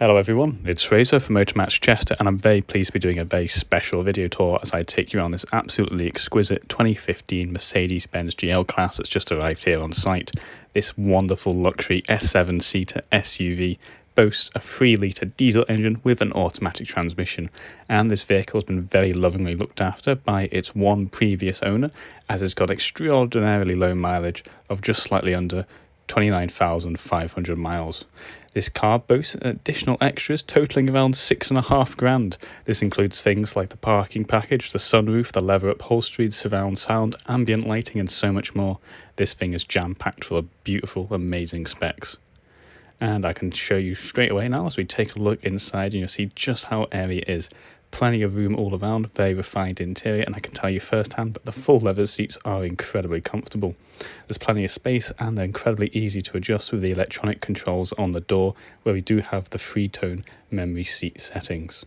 Hello everyone, it's Fraser from Motormatch Chester, and I'm very pleased to be doing a very special video tour as I take you around this absolutely exquisite 2015 Mercedes-Benz GL class that's just arrived here on site. This wonderful luxury S7-seater SUV boasts a 3-litre diesel engine with an automatic transmission, and this vehicle has been very lovingly looked after by its one previous owner, as it's got extraordinarily low mileage of just slightly under 29,500 miles. This car boasts additional extras totaling around £6,500. This includes things like the parking package, the sunroof, the leather upholstery, the surround sound, ambient lighting, and so much more. This thing is jam-packed full of beautiful, amazing specs. And I can show you straight away now as we take a look inside, and you'll see just how airy it is. Plenty of room all around, very refined interior, and I can tell you firsthand that the full leather seats are incredibly comfortable. There's plenty of space and they're incredibly easy to adjust with the electronic controls on the door, where we do have the 3-tone memory seat settings.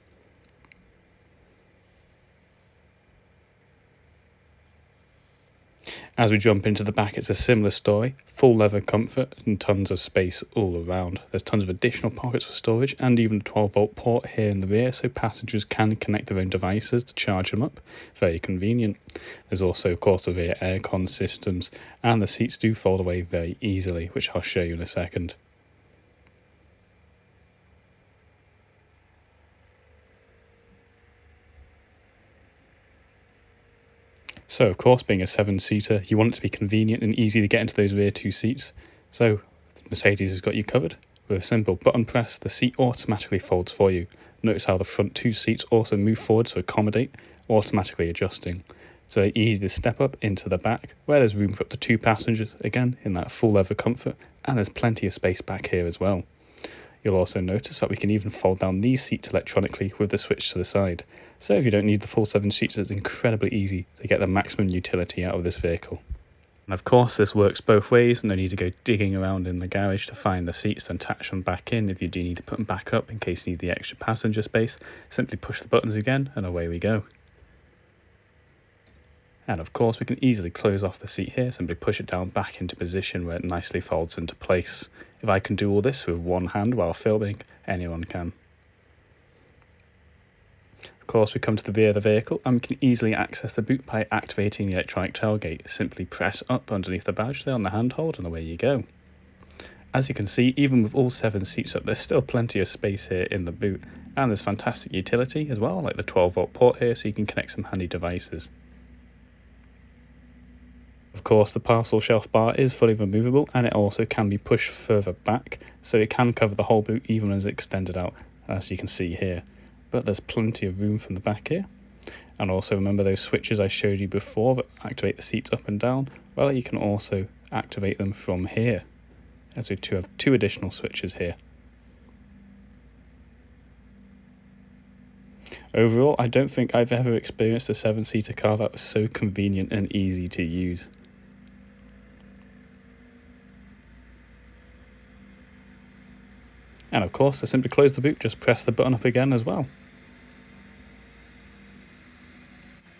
As we jump into the back, it's a similar story. Full leather comfort and tons of space all around. There's tons of additional pockets for storage and even a 12-volt port here in the rear, so passengers can connect their own devices to charge them up. Very convenient. There's also, of course, the rear aircon systems, and the seats do fold away very easily, which I'll show you in a second. So, of course, being a 7-seater, you want it to be convenient and easy to get into those rear 2 seats. So, Mercedes has got you covered. With a simple button press, the seat automatically folds for you. Notice how the front 2 seats also move forward to accommodate, automatically adjusting. So easy to step up into the back, where there's room for up to 2 passengers, again in that full leather comfort, and there's plenty of space back here as well. You'll also notice that we can even fold down these seats electronically with the switch to the side. So if you don't need the full 7 seats, it's incredibly easy to get the maximum utility out of this vehicle. And of course, this works both ways. No need to go digging around in the garage to find the seats and attach them back in. If you do need to put them back up in case you need the extra passenger space, simply push the buttons again and away we go. And of course, we can easily close off the seat here, simply push it down back into position where it nicely folds into place. If I can do all this with one hand while filming, anyone can. Of course, we come to the rear of the vehicle and we can easily access the boot by activating the electronic tailgate. Simply press up underneath the badge there on the handhold and away you go. As you can see, even with all 7 seats up, there's still plenty of space here in the boot, and there's fantastic utility as well, like the 12-volt port here, so you can connect some handy devices. Of course, the parcel shelf bar is fully removable, and it also can be pushed further back, so it can cover the whole boot even as extended out, as you can see here. But there's plenty of room from the back here. And also remember those switches I showed you before that activate the seats up and down? Well, you can also activate them from here, as we have 2 additional switches here. Overall, I don't think I've ever experienced a 7-seater car that was so convenient and easy to use. And of course, to simply close the boot, just press the button up again as well.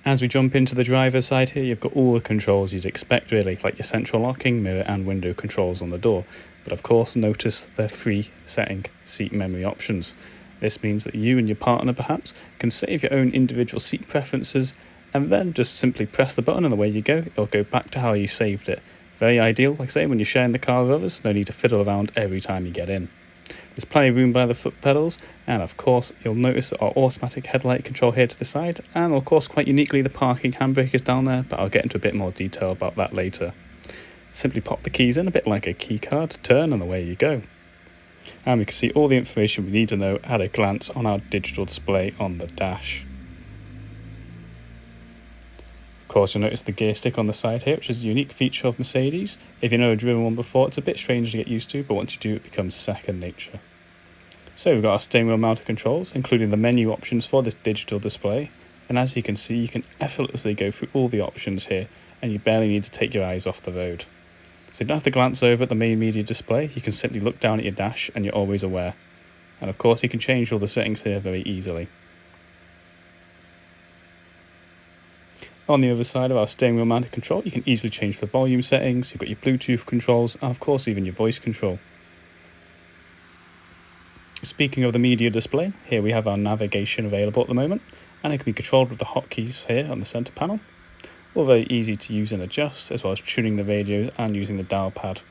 As we jump into the driver's side here, you've got all the controls you'd expect really, like your central locking, mirror and window controls on the door. But of course, notice they're free setting seat memory options. This means that you and your partner perhaps can save your own individual seat preferences and then just simply press the button and away you go. It'll go back to how you saved it. Very ideal, like I say, when you're sharing the car with others, no need to fiddle around every time you get in. There's plenty of room by the foot pedals, and of course you'll notice our automatic headlight control here to the side, and of course quite uniquely the parking handbrake is down there, but I'll get into a bit more detail about that later. Simply pop the keys in, a bit like a key card, turn and away you go. And we can see all the information we need to know at a glance on our digital display on the dash. Of course, you'll notice the gear stick on the side here, which is a unique feature of Mercedes. If you've never driven one before, it's a bit strange to get used to, but once you do, it becomes second nature. So we've got our steering wheel mounted controls, including the menu options for this digital display. And as you can see, you can effortlessly go through all the options here, and you barely need to take your eyes off the road. So you don't have to glance over at the main media display, you can simply look down at your dash and you're always aware. And of course, you can change all the settings here very easily. On the other side of our steering wheel mounted control, you can easily change the volume settings, you've got your Bluetooth controls, and of course even your voice control. Speaking of the media display, here we have our navigation available at the moment, and it can be controlled with the hotkeys here on the centre panel. All very easy to use and adjust, as well as tuning the radios and using the dial pad.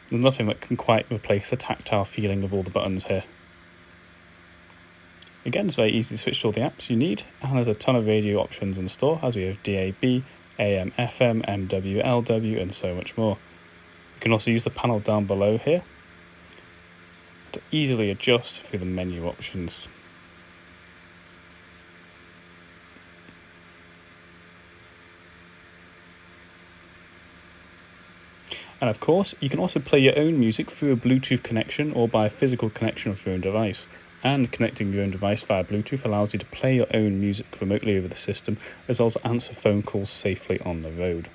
There's nothing that can quite replace the tactile feeling of all the buttons here. Again, it's very easy to switch to all the apps you need, and there's a ton of radio options in store, as we have DAB, AM, FM, MW, LW, and so much more. You can also use the panel down below here to easily adjust through the menu options. And of course, you can also play your own music through a Bluetooth connection or by a physical connection of your own device. And connecting your own device via Bluetooth allows you to play your own music remotely over the system, as well as answer phone calls safely on the road.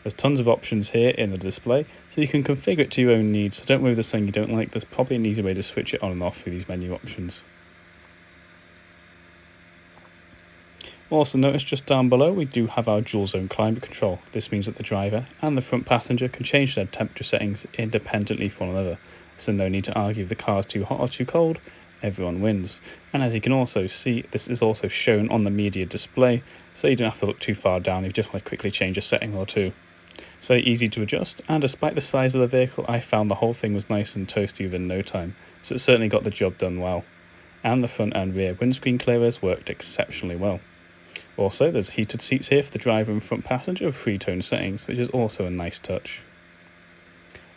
There's tons of options here in the display, so you can configure it to your own needs. So don't worry if there's something you don't like, there's probably an easy way to switch it on and off through these menu options. Also notice just down below we do have our dual zone climate control. This means that the driver and the front passenger can change their temperature settings independently from one another. So no need to argue if the car is too hot or too cold, everyone wins. And as you can also see, this is also shown on the media display, so you don't have to look too far down if you just want to quickly change a setting or two. It's very easy to adjust, and despite the size of the vehicle, I found the whole thing was nice and toasty within no time, so it certainly got the job done well. And the front and rear windscreen clearers worked exceptionally well. Also, there's heated seats here for the driver and front passenger with three-tone settings, which is also a nice touch.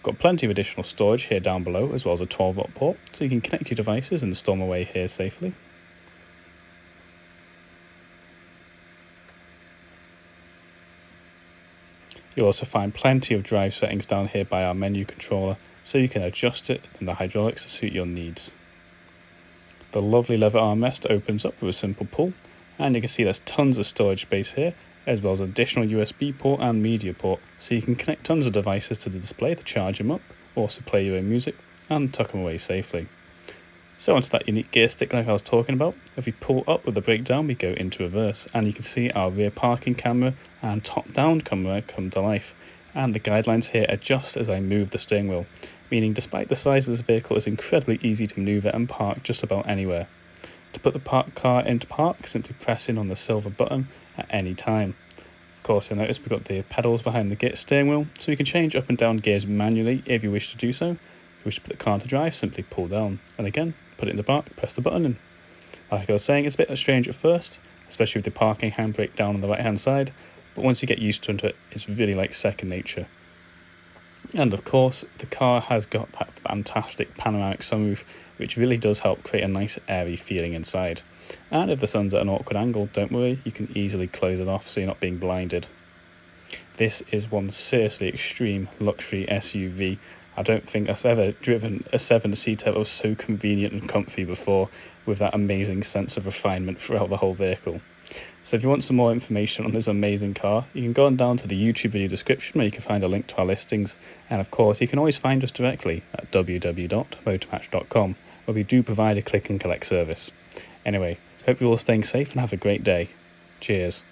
Got plenty of additional storage here down below, as well as a 12-watt port, so you can connect your devices and store them away here safely. You'll also find plenty of drive settings down here by our menu controller, so you can adjust it in the hydraulics to suit your needs. The lovely leather armrest opens up with a simple pull, and you can see there's tons of storage space here, as well as an additional USB port and media port, so you can connect tons of devices to the display to charge them up, also play your own music, and tuck them away safely. So onto that unique gear stick like I was talking about. If we pull up with the brake down, we go into reverse, and you can see our rear parking camera and top-down camera come to life. And the guidelines here adjust as I move the steering wheel, meaning despite the size of this vehicle, it's incredibly easy to maneuver and park just about anywhere. To put the parked car into park, simply press in on the silver button at any time. Of course, you'll notice we've got the pedals behind the steering wheel, so you can change up and down gears manually if you wish to do so. If you wish to put the car into drive, simply pull down, and again, put it into park, press the button in. Like I was saying, it's a bit strange at first, especially with the parking handbrake down on the right hand side, but once you get used to it, it's really like second nature. And of course, the car has got that fantastic panoramic sunroof, which really does help create a nice airy feeling inside. And if the sun's at an awkward angle, don't worry, you can easily close it off so you're not being blinded. This is one seriously extreme luxury SUV. I don't think I've ever driven a 7-seater that was so convenient and comfy before, with that amazing sense of refinement throughout the whole vehicle. So if you want some more information on this amazing car, you can go on down to the YouTube video description where you can find a link to our listings, and of course you can always find us directly at www.motormatch.com, where we do provide a click and collect service. Anyway, hope you're all staying safe and have a great day. Cheers.